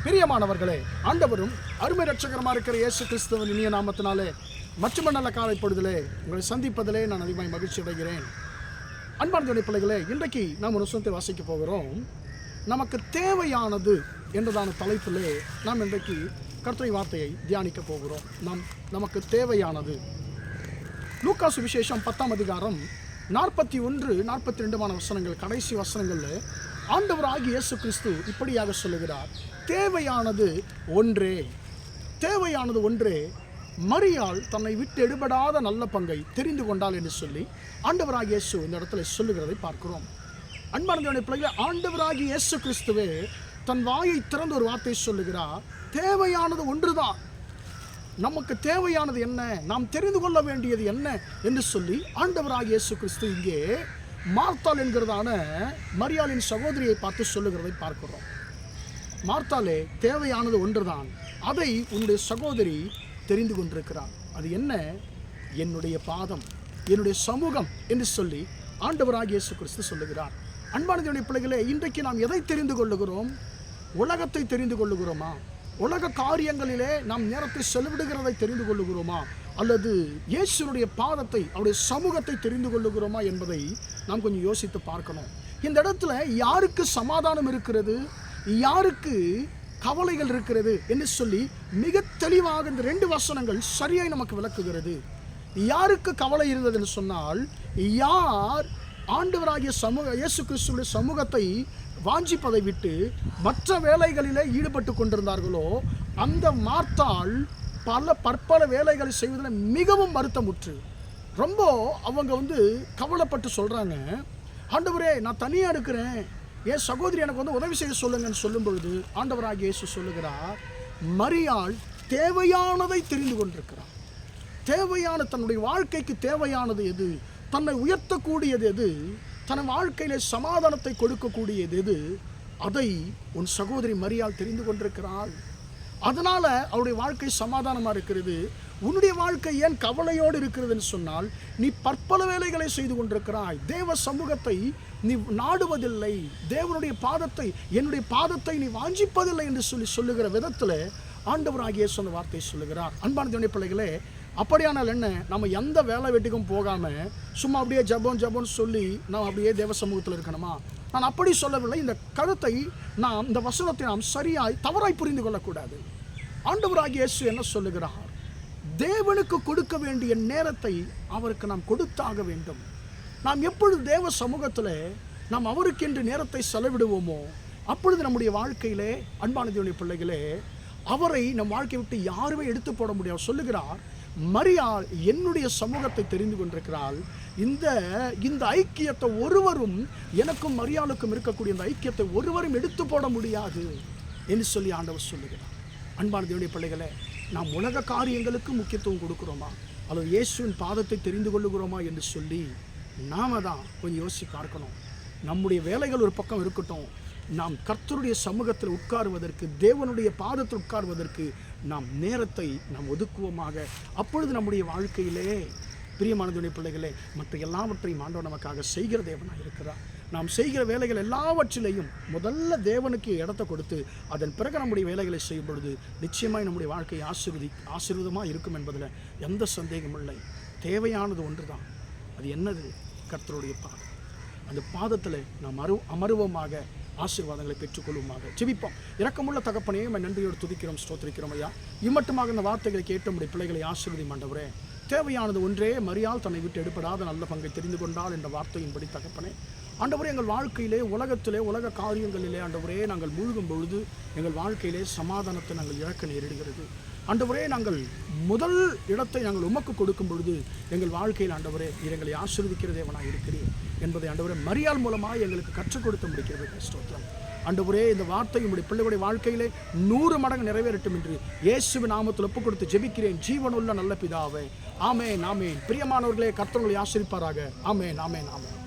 பிரியமானவர்களே, ஆண்டவரும் அருமை ரட்சகரமாக இருக்கிற இயேசு கிறிஸ்துவின் இனிய நாமத்தினாலே மற்றும் நல்ல காலை பொழுதிலே உங்களை சந்திப்பதிலே நான் அதிகமாக மகிழ்ச்சி அடைகிறேன். அன்பார்ந்த பிள்ளைகளே, இன்றைக்கு நாம் ஒரு வசனத்தை வாசிக்க போகிறோம். நமக்கு தேவையானது என்றதான தலைப்பிலே நாம் இன்றைக்கு கர்த்தருடைய வார்த்தையை தியானிக்க போகிறோம். நமக்கு தேவையானது லூக்கா சுவிசேஷம் 10ஆம் அதிகாரம் 41, 42 வசனங்கள், கடைசி வசனங்களில் ஆண்டவராகிய இயேசு கிறிஸ்து இப்படியாக சொல்லுகிறார். தேவையானது ஒன்றே, மரியாள் தன்னை விட்டு எடுபடாத நல்ல பங்கை தெரிந்து கொண்டாள் என்று சொல்லி ஆண்டவராகிய இயேசு இந்த இடத்துல சொல்லுகிறதை பார்க்கிறோம். அன்பார்ந்த பிள்ளைகளை, ஆண்டவராகிய இயேசு கிறிஸ்துவே தன் வாயை திறந்து ஒரு வார்த்தை சொல்லுகிறார். தேவையானது ஒன்றுதான். நமக்கு தேவையானது என்ன, நாம் தெரிந்து கொள்ள வேண்டியது என்ன என்று சொல்லி ஆண்டவராகிய இயேசு கிறிஸ்து இங்கே மார்த்தாள் என்கிறதான மரியாளின் சகோதரியை பார்த்து சொல்லுகிறதை பார்க்கிறோம். மார்த்தாளே, தேவையானது ஒன்றுதான், அதை உன்னுடைய சகோதரி தெரிந்து கொண்டிருக்கிறார். அது என்ன? என்னுடைய பாதம், என்னுடைய சமூகம் என்று சொல்லி ஆண்டவராகிய இயேசு கிறிஸ்து சொல்லுகிறார். அன்பான பிள்ளைகளே, இன்றைக்கு நாம் எதை தெரிந்து கொள்ளுகிறோம்? உலகத்தை தெரிந்து கொள்ளுகிறோமா? உலக காரியங்களிலே நாம் நேரத்தை செலவிடுகிறதை தெரிந்து கொள்ளுகிறோமா? அல்லது இயேசுனுடைய பாதத்தை, அவருடைய சமூகத்தை தெரிந்து கொள்ளுகிறோமா என்பதை நாம் கொஞ்சம் யோசித்து பார்க்கணும். இந்த இடத்துல யாருக்கு சமாதானம் இருக்கிறது, யாருக்கு கவலைகள் இருக்கிறது என்று சொல்லி மிக தெளிவாக இந்த 2 வசனங்கள் சரியாய் நமக்கு விளக்குகிறது. யாருக்கு கவலை இருந்தது என்று சொன்னால், யார் ஆண்டவராகிய இயேசு கிறிஸ்துவின் சமூகத்தை வாஞ்சிப்பதை விட்டு மற்ற வேலைகளிலே ஈடுபட்டு கொண்டிருந்தார்களோ, அந்த மார்த்தாள் பற்பல வேலைகளை செய்வதில் மிகவும் வருத்தமுற்று ரொம்ப அவங்க கவலைப்பட்டு சொல்கிறாங்க, ஆண்டவரே நான் தனியாக இருக்கிறேன், என் சகோதரி எனக்கு உதவி செய்ய சொல்லுங்கன்னு சொல்லும் பொழுது ஆண்டவராகிய இயேசு சொல்லுகிறார், மரியாள் தேவையானதை தெரிந்து கொண்டிருக்கிறார். தன்னுடைய வாழ்க்கைக்கு தேவையானது எது, தன்னை உயர்த்தக்கூடியது எது, தன் வாழ்க்கையிலே சமாதானத்தை கொடுக்கக்கூடியது எது, அதை உன் சகோதரி மரியாள் தெரிந்து கொண்டிருக்கிறாள். அதனால அவருடைய வாழ்க்கை சமாதானமாக இருக்கிறது. உன்னுடைய வாழ்க்கை ஏன் கவலையோடு இருக்கிறதுன்னு சொன்னால், நீ பற்பல வேலைகளை செய்து கொண்டிருக்கிறாய், தேவ சமூகத்தை நீ நாடுவதில்லை, தேவனுடைய பாதத்தை, என்னுடைய பாதத்தை நீ வாஞ்சிப்பதில்லை என்று சொல்லுகிற விதத்தில் ஆண்டவராகிய இயேசு அந்த வார்த்தை சொல்லுகிறார். அன்பான தேவனுடைய பிள்ளைகளே, அப்படியானால் என்ன, நம்ம எந்த வேலை வெட்டிக்கும் போகாமல் சும்மா அப்படியே ஜபம்னு சொல்லி நாம் அப்படியே தேவ சமூகத்தில் இருக்கணுமா? நான் அப்படி சொல்லவில்லை. இந்த கருத்தை நாம், இந்த வசனத்தை நாம் தவறாய் புரிந்து கொள்ளக்கூடாது. ஆண்டவராகிய இயேசு என்ன சொல்லுகிறார்? தேவனுக்கு கொடுக்க வேண்டிய நேரத்தை அவருக்கு நாம் கொடுத்தாக வேண்டும். நாம் எப்பொழுது தேவ சமூகத்தில் நாம் அவருக்கென்று நேரத்தை செலவிடுவோமோ, அப்பொழுது நம்முடைய வாழ்க்கையிலே, அன்பான தேவனுடைய பிள்ளைகளே, அவரை நம் வாழ்க்கையை விட்டு யாருமே எடுத்து போட முடியாது. சொல்லுகிறார், மரியாள் என்னுடைய சமூகத்தை தெரிந்து கொண்டிருக்கிறாள். இந்த ஐக்கியத்தை ஒருவரும், எனக்கும் மரியாளுக்கும் இருக்கக்கூடிய இந்த ஐக்கியத்தை ஒருவரும் எடுத்து போட முடியாது என்று சொல்லி ஆண்டவர் சொல்லுகிறார். அன்பான தேவனுடைய பிள்ளைகளே, நாம் உலக காரியங்களுக்கு முக்கியத்துவம் கொடுக்கிறோமா, அல்லது இயேசுவின் பாதத்தை தெரிந்து கொள்ளுகிறோமா என்று சொல்லி நாம தான் கொஞ்சம் யோசிச்சு பார்க்கணும். நம்முடைய வேலைகள் ஒரு பக்கம் இருக்கட்டும், நாம் கர்த்தருடைய சமூகத்தில் உட்காருவதற்கு, தேவனுடைய பாதத்தில் உட்காருவதற்கு நாம் நேரத்தை நாம் ஒதுக்குவோமாக. அப்பொழுது நம்முடைய வாழ்க்கையிலே, பிரியமானதுடைய பிள்ளைகளே, மற்ற எல்லாவற்றையும் ஆண்டவர் நமக்காக செய்கிற தேவனாக இருக்கிறார். நாம் செய்கிற வேலைகள் எல்லாவற்றிலையும் முதல்ல தேவனுக்கு இடத்தை கொடுத்து அதன் பிறகு நம்முடைய வேலைகளை செய்யும் பொழுது நிச்சயமாய் நம்முடைய வாழ்க்கை ஆசீர்வாதமாக இருக்கும் என்பதில் எந்த சந்தேகமும் இல்லை. தேவையானது ஒன்று தான். அது என்னது? கர்த்தருடைய பாதம். அந்த பாதத்தில் நாம் அமருவமாக, ஆசீர்வாதங்களை பெற்றுக்கொள்வோமாக. ஜெபிப்போம். இரக்கமுள்ள தகப்பனே, நன்றியோடு துதிக்கிறோம், ஸ்தோத்திரிக்கிறோம் ஐயா. இம்மட்டுமாக இந்த வார்த்தைகளை கேட்ட நம்முடைய பிள்ளைகளை ஆசீர்வதியும் ஆண்டவரே. தேவையானது ஒன்றே, மரியாள் தன்னை விட்டு எடுப்படாத நல்ல பங்கை தெரிந்து கொண்டால் என்ற வார்த்தையின்படி தகப்பனே, ஆண்டவரே, எங்கள் வாழ்க்கையிலே, உலகத்திலே, உலக காரியங்களிலே ஆண்டவரே நாங்கள் மூழ்கும் பொழுது எங்கள் வாழ்க்கையிலே சமாதானத்தை நாங்கள் இழக்க நேரிடுகிறது. ஆண்டவரே, நாங்கள் முதல் இடத்தை நாங்கள் உமக்கு கொடுக்கும் பொழுது எங்கள் வாழ்க்கையில் ஆண்டவரே நீர் எங்களை ஆசீர்வதிக்கிற தேவனாக இருக்கிறீர் என்பதை ஆண்டவரே மரியாள் மூலமாக எங்களுக்கு கற்றுக் கொடுத்து முடிக்கிறது. ஸ்தோத்திரம் ஆண்டவரே. இந்த வார்த்தை உம்முடைய பிள்ளைகளுடைய வாழ்க்கையிலே 100 மடங்கு நிறைவேறட்டும் என்று இயேசுவின் நாமத்தில் ஒப்புக் கொடுத்து ஜெபிக்கிறேன், ஜீவனுள்ள நல்ல பிதாவே. ஆமென், ஆமென். பிரியமானவர்களே, கர்த்தர் உங்களை ஆசீர்வதிப்பாராக. ஆமென், ஆமென், ஆமென்.